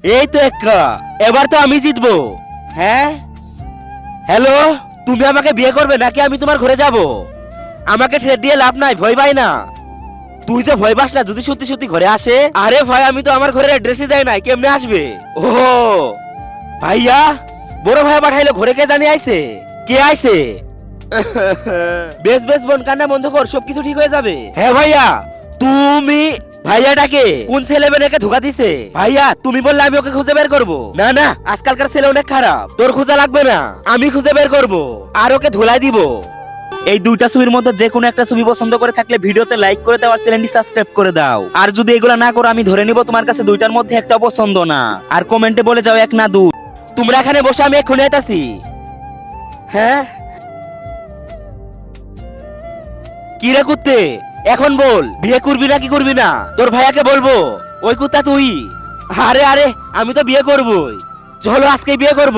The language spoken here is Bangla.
এই তো এক্কা, এবার তো আমি জিতবো। হ্যাঁ, হ্যালো, তুমি আমাকে বিয়ে করবে নাকি আমি তোমার ঘরে যাব? আমাকে ঠেট দিয়ে লাভ নাই, ভয় পাই না। তুই যে ভয় পাস না যদি সত্যি সত্যি ঘরে আসে। আরে ভাই, আমি তো আমার ঘরের অ্যাড্রেসই দেয় নাই, কেমনে আসবে? ও ভাইয়া, বড় ভাইয়া পাঠাইলো ঘরে, কে জানি আইছে। কে আইছে? বেশ বেশ বোন, কান্না বন্ধ কর, সবকিছু ঠিক হয়ে যাবে। হ্যাঁ ভাইয়া, তুমি ভাইয়াটাকে কোন ছেলে মেয়েকে ধোকা দিছে? ভাইয়া তুমি বললে আমি ওকে খুঁজে বের করব। না না, আজকালকার ছেলে অনেক খারাপ, তোর খোঁজা লাগবে না, আমি খুঁজে বের করব আর ওকে ধুলাই দিব। এই দুইটা ছবির মধ্যে যে কোনো একটা ছবি পছন্দ করে থাকলে ভিডিওতে লাইক করে দাও আর চ্যানেলটি সাবস্ক্রাইব করে দাও। আর যদি এগুলা না করো আমি ধরে নিব তোমার কাছে দুইটার মধ্যে একটা পছন্দ না। আর কমেন্টে বলে যাও এক না দুই। তোমরা এখানে বসে, আমি এক্ষুনি আইতাছি। হ্যাঁ, কি রে কুত্তে, এখন বল, বিয়ে করবি নাকি করবি না? তোর ভাইয়াকে বলবো। ওই কুত্তা তুই? আরে আরে, আমি তো বিয়ে করবই, চলো আজকে বিয়ে করব।